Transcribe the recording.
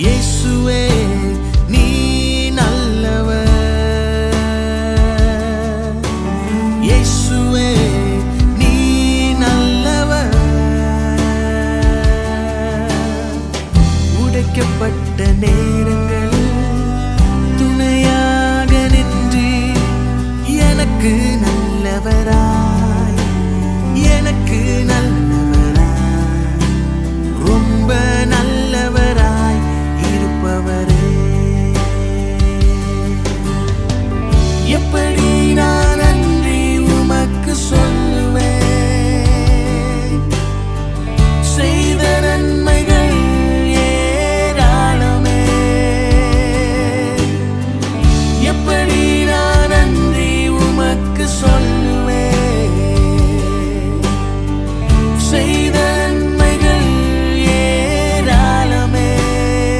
இயேசுவே நீ நல்லவர், இயேசுவே நீ நல்லவர். உடைக்கப்பட்ட நேரங்கள் துணையாக நின்று எனக்கு நல்லவராய், எனக்கு நல்ல